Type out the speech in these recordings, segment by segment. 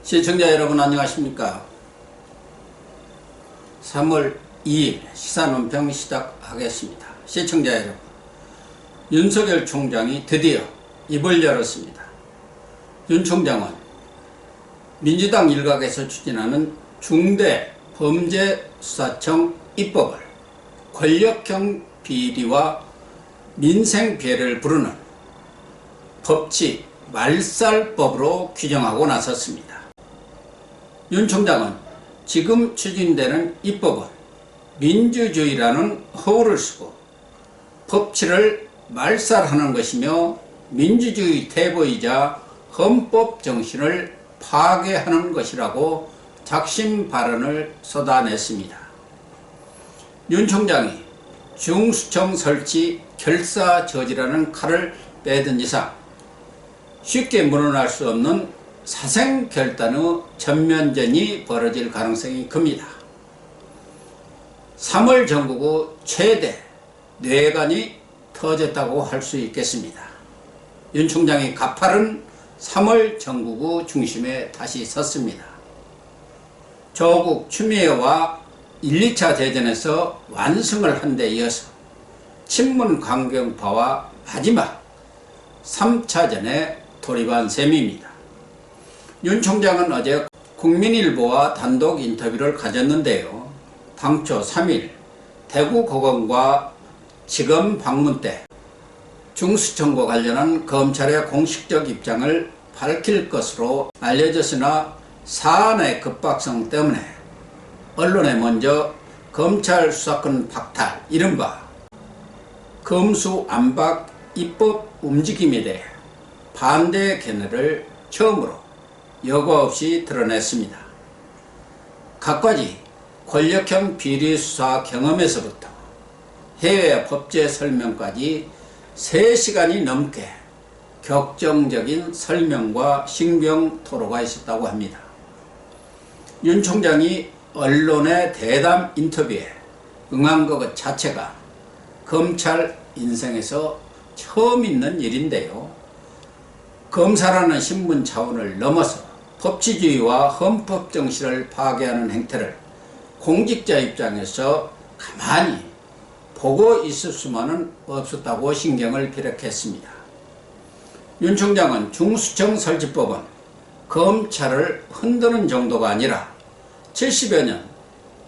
시청자 여러분 안녕하십니까. 3월 2일 시사논평 시작하겠습니다. 시청자 여러분, 윤석열 총장이 드디어 입을 열었습니다. 윤 총장은 민주당 일각에서 추진하는 중대범죄수사청 입법을 권력형 비리와 민생피해를 부르는 법치 말살법으로 규정하고 나섰습니다. 윤 총장은 지금 추진되는 입법은 민주주의라는 허울을 쓰고 법치를 말살하는 것이며 민주주의 태보이자 헌법 정신을 파괴하는 것이라고 작심 발언을 쏟아냈습니다. 윤 총장이 중수청 설치 결사 저지라는 칼을 빼든 이상 쉽게 물러날 수 없는 사생결단의 전면전이 벌어질 가능성이 큽니다. 3월 전국 최대 뇌관이 터졌다고 할 수 있겠습니다. 윤 총장이 가파른 3월 전국 중심에 다시 섰습니다. 조국 추미애와 1, 2차 대전에서 완승을 한 데 이어서 친문 강경파와 마지막 3차전에 돌입한 셈입니다. 윤 총장은 어제 국민일보와 단독 인터뷰를 가졌는데요. 당초 3일 대구고검과 지검 방문 때 중수청과 관련한 검찰의 공식적 입장을 밝힐 것으로 알려졌으나 사안의 급박성 때문에 언론에 먼저 검찰 수사권 박탈, 이른바 검수안박 입법 움직임에 대해 반대 견해를 처음으로 여과 없이 드러냈습니다. 갖가지 권력형 비리 수사 경험에서부터 해외 법제 설명까지 3시간이 넘게 격정적인 설명과 신경 토로가 있었다고 합니다. 윤 총장이 언론의 대담 인터뷰에 응한 것 자체가 검찰 인생에서 처음 있는 일인데요. 검사라는 신분 차원을 넘어서 법치주의와 헌법 정신을 파괴하는 행태를 공직자 입장에서 가만히 보고 있을 수만은 없었다고 신경을 비력했습니다. 윤 총장은 중수청 설치법은 검찰을 흔드는 정도가 아니라 70여 년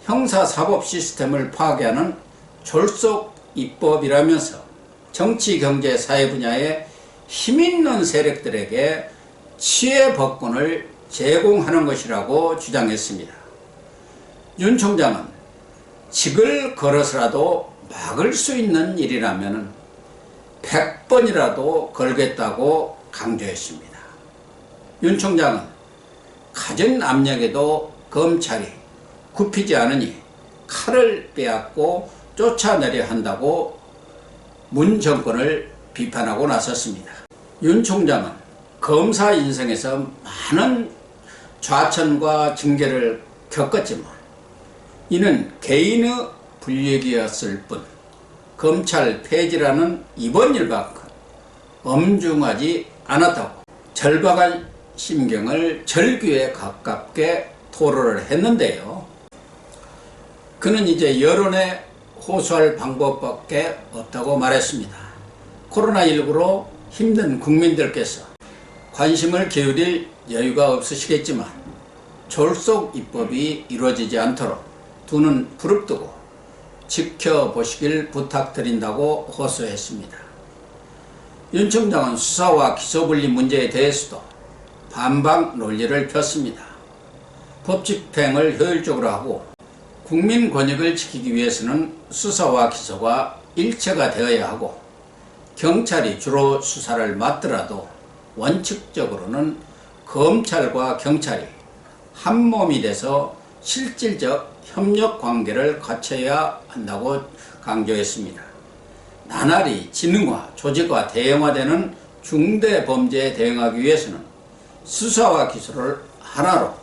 형사사법 시스템을 파괴하는 졸속 입법이라면서 정치, 경제, 사회 분야에 힘있는 세력들에게 치외법권을 제공하는 것이라고 주장했습니다. 윤 총장은 직을 걸어서라도 막을 수 있는 일이라면 100번이라도 걸겠다고 강조했습니다. 윤 총장은 갖은 압력에도 검찰이 굽히지 않으니 칼을 빼앗고 쫓아내려 한다고 문 정권을 비판하고 나섰습니다. 윤 총장은 검사 인생에서 많은 좌천과 징계를 겪었지만 이는 개인의 불이익이었을 뿐 검찰 폐지라는 이번 일만큼 엄중하지 않았다고 절박한 심경을 절규에 가깝게 토로를 했는데요. 그는 이제 여론에 호소할 방법밖에 없다고 말했습니다. 코로나19로 힘든 국민들께서 관심을 기울일 여유가 없으시겠지만 졸속 입법이 이루어지지 않도록 두 눈 부릅뜨고 지켜보시길 부탁드린다고 호소했습니다. 윤 총장은 수사와 기소분리 문제에 대해서도 반박 논리를 폈습니다. 법 집행을 효율적으로 하고 국민 권익을 지키기 위해서는 수사와 기소가 일체가 되어야 하고 경찰이 주로 수사를 맡더라도 원칙적으로는 검찰과 경찰이 한 몸이 돼서 실질적 협력 관계를 갖춰야 한다고 강조했습니다. 나날이 지능화, 조직화, 대형화되는 중대범죄에 대응하기 위해서는 수사와 기소를 하나로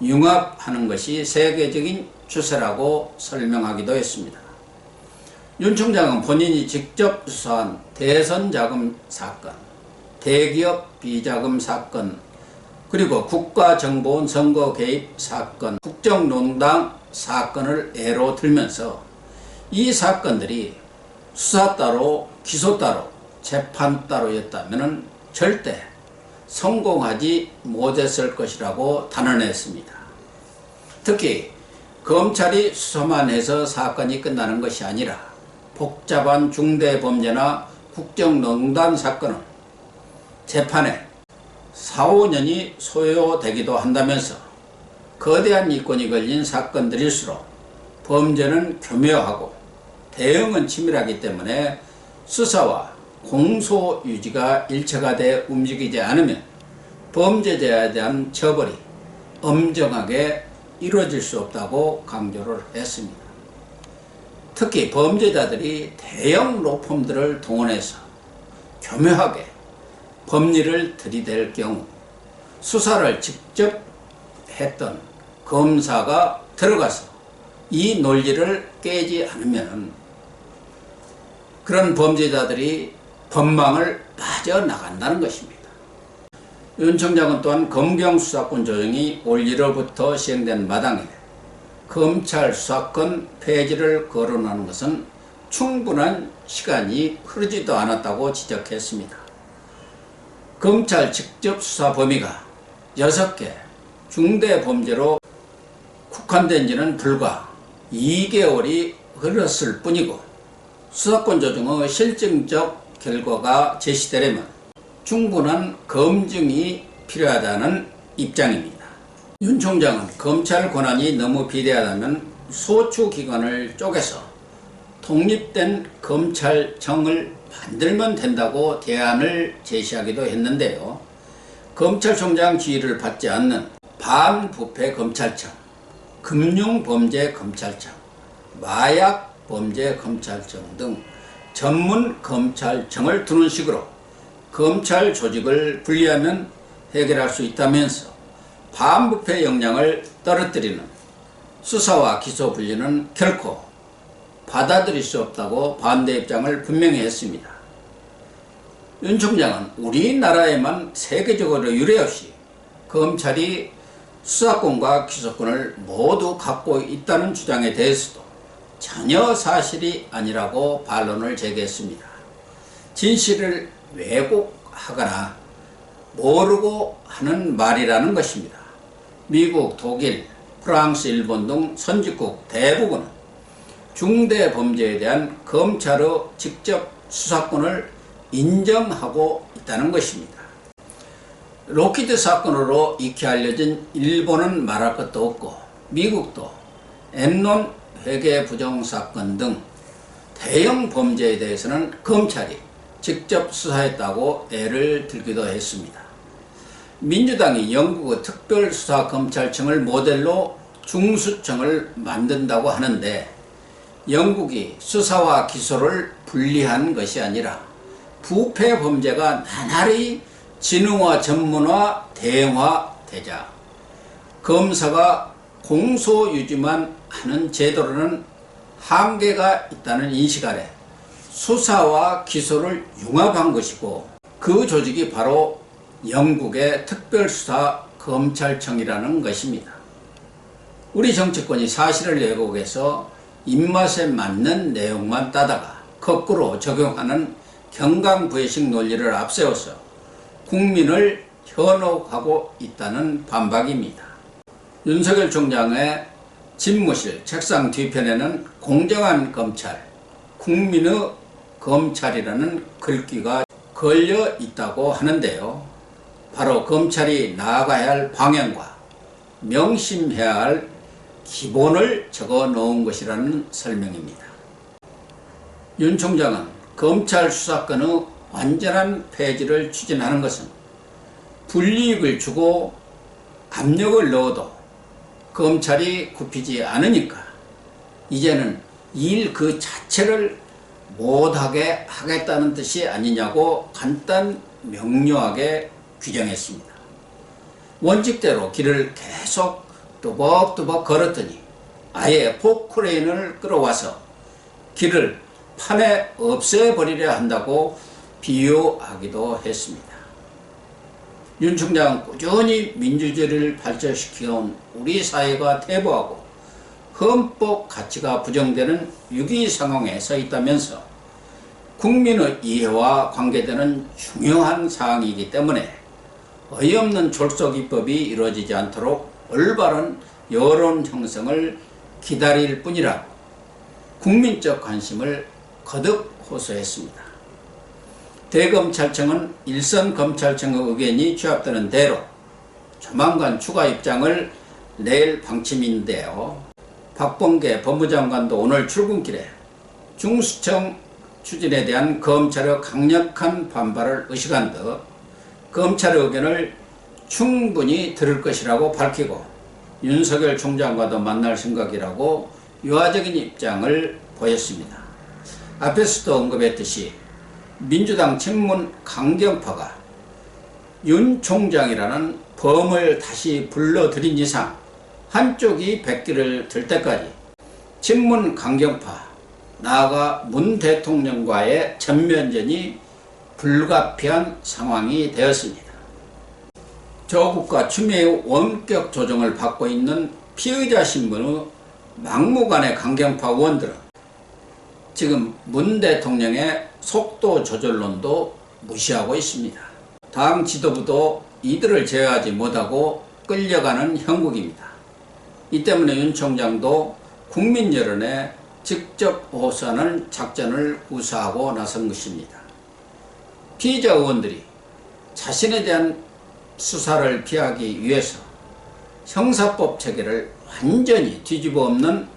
융합하는 것이 세계적인 추세라고 설명하기도 했습니다. 윤 총장은 본인이 직접 수사한 대선 자금 사건, 대기업 비자금 사건 그리고 국가정보원 선거 개입 사건, 국정농단 사건을 예로 들면서 이 사건들이 수사 따로 기소 따로 재판 따로였다면 절대 성공하지 못했을 것이라고 단언했습니다. 특히 검찰이 수사만 해서 사건이 끝나는 것이 아니라 복잡한 중대범죄나 국정농단 사건은 재판에 4, 5년이 소요되기도 한다면서 거대한 이권이 걸린 사건들일수록 범죄는 교묘하고 대응은 치밀하기 때문에 수사와 공소 유지가 일체가 돼 움직이지 않으면 범죄자에 대한 처벌이 엄정하게 이루어질 수 없다고 강조를 했습니다. 특히 범죄자들이 대형 로펌들을 동원해서 교묘하게 법리를 들이댈 경우 수사를 직접 했던 검사가 들어가서 이 논리를 깨지 않으면 그런 범죄자들이 법망을 빠져나간다는 것입니다. 윤 총장은 또한 검경수사권 조정이 올 1월부터 시행된 마당에 검찰 수사권 폐지를 거론하는 것은 충분한 시간이 흐르지도 않았다고 지적했습니다. 검찰 직접 수사 범위가 6개 중대범죄로 국한된 지는 불과 2개월이 흘렀을 뿐이고 수사권 조정의 실증적 결과가 제시되려면 충분한 검증이 필요하다는 입장입니다. 윤 총장은 검찰 권한이 너무 비대하다면 소추기관을 쪼개서 독립된 검찰청을 만들면 된다고 대안을 제시하기도 했는데요. 검찰총장 지휘를 받지 않는 반부패 검찰청, 금융범죄 검찰청, 마약범죄 검찰청 등 전문 검찰청을 두는 식으로 검찰 조직을 분리하면 해결할 수 있다면서 반부패 역량을 떨어뜨리는 수사와 기소 분리는 결코 받아들일 수 없다고 반대 입장을 분명히 했습니다. 윤 총장은 우리나라에만 세계적으로 유례없이 검찰이 수사권과 기소권을 모두 갖고 있다는 주장에 대해서도 전혀 사실이 아니라고 반론을 제기했습니다. 진실을 왜곡하거나 모르고 하는 말이라는 것입니다. 미국, 독일, 프랑스, 일본 등 선진국 대부분은 중대범죄에 대한 검찰의 직접 수사권을 인정하고 있다는 것입니다. 로키드 사건으로 익히 알려진 일본은 말할 것도 없고 미국도 엔론 회계 부정 사건 등 대형 범죄에 대해서는 검찰이 직접 수사했다고 예를 들기도 했습니다. 민주당이 영국의 특별수사검찰청을 모델로 중수청을 만든다고 하는데 영국이 수사와 기소를 분리한 것이 아니라 부패 범죄가 나날이 진흥화, 전문화, 대형화되자 검사가 공소유지만 하는 제도로는 한계가 있다는 인식 아래 수사와 기소를 융합한 것이고 그 조직이 바로 영국의 특별수사검찰청이라는 것입니다. 우리 정치권이 사실을 왜곡해서 입맛에 맞는 내용만 따다가 거꾸로 적용하는 경강부회식 논리를 앞세워서 국민을 현혹하고 있다는 반박입니다. 윤석열 총장의 집무실 책상 뒤편에는 공정한 검찰, 국민의 검찰이라는 글귀가 걸려 있다고 하는데요. 바로 검찰이 나아가야 할 방향과 명심해야 할 기본을 적어 놓은 것이라는 설명입니다. 윤 총장은 검찰 수사권의 완전한 폐지를 추진하는 것은 불이익을 주고 압력을 넣어도 검찰이 굽히지 않으니까 이제는 일 그 자체를 못하게 하겠다는 뜻이 아니냐고 간단 명료하게 규정했습니다. 원칙대로 길을 계속 뚜벅뚜벅 걸었더니 아예 포크레인을 끌어와서 길을 판에 없애버리려 한다고 비유하기도 했습니다. 윤 총장은 꾸준히 민주주의를 발전시켜온 우리 사회가 퇴보하고 헌법 가치가 부정되는 위기 상황에 서 있다면서 국민의 이해와 관계되는 중요한 사항이기 때문에 어이없는 졸속 입법이 이루어지지 않도록 올바른 여론 형성을 기다릴 뿐이라고 국민적 관심을 거듭 호소했습니다. 대검찰청은 일선 검찰청의 의견이 취합되는 대로 조만간 추가 입장을 낼 방침인데요. 박범계 법무장관도 오늘 출근길에 중수청 추진에 대한 검찰의 강력한 반발을 의식한 듯 검찰의 의견을 충분히 들을 것이라고 밝히고 윤석열 총장과도 만날 생각이라고 유화적인 입장을 보였습니다. 앞에서도 언급했듯이 민주당 친문 강경파가 윤 총장이라는 범을 다시 불러들인 이상 한쪽이 백기를 들 때까지 친문 강경파 나아가 문 대통령과의 전면전이 불가피한 상황이 되었습니다. 조국과 추미애의 원격 조정을 받고 있는 피의자 신분의 막무가내 강경파 의원들은 지금 문 대통령의 속도 조절론도 무시하고 있습니다. 당 지도부도 이들을 제어하지 못하고 끌려가는 형국입니다. 이 때문에 윤 총장도 국민 여론에 직접 호소하는 작전을 구사하고 나선 것입니다. 피의자 의원들이 자신에 대한 수사를 피하기 위해서 형사법 체계를 완전히 뒤집어 엎는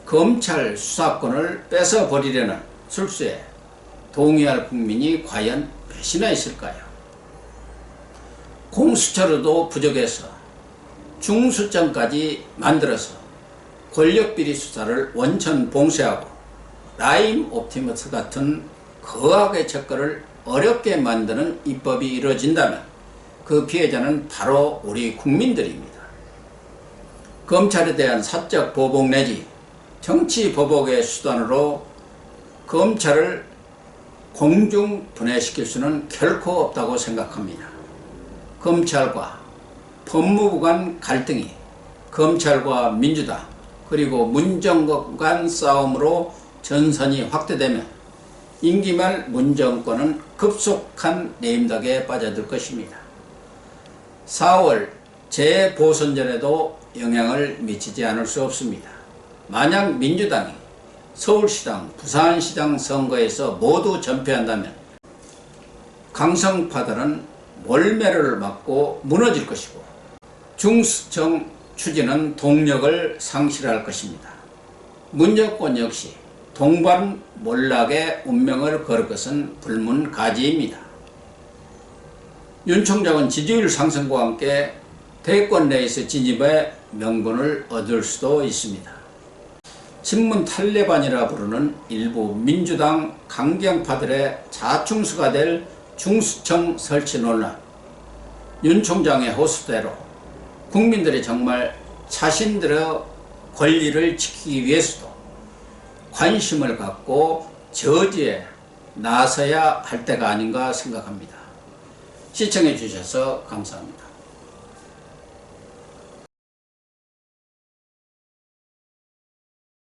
검찰 수사권을 뺏어버리려는 술수에 동의할 국민이 과연 몇이나 있을까요? 공수처로도 부족해서 중수청까지 만들어서 권력비리 수사를 원천 봉쇄하고 라임 옵티머스 같은 거악의 처벌을 어렵게 만드는 입법이 이루어진다면 그 피해자는 바로 우리 국민들입니다. 검찰에 대한 사적 보복 내지 정치 보복의 수단으로 검찰을 공중 분해시킬 수는 결코 없다고 생각합니다. 검찰과 법무부 간 갈등이 검찰과 민주당 그리고 문정권 간 싸움으로 전선이 확대되면 임기 말 문정권은 급속한 내임덕에 빠져들 것입니다. 4월 재보선전에도 영향을 미치지 않을 수 없습니다. 만약 민주당이 서울시장, 부산시장 선거에서 모두 전패한다면 강성파들은 몰매를 맞고 무너질 것이고 중수청 추진은 동력을 상실할 것입니다. 문정권 역시 동반몰락의 운명을 걸을 것은 불문가지입니다. 윤 총장은 지지율 상승과 함께 대권 내에서 진입의 명분을 얻을 수도 있습니다. 친문 탈레반이라 부르는 일부 민주당 강경파들의 자충수가 될 중수청 설치 논란, 윤 총장의 호소대로 국민들이 정말 자신들의 권리를 지키기 위해서도 관심을 갖고 저지에 나서야 할 때가 아닌가 생각합니다. 시청해 주셔서 감사합니다.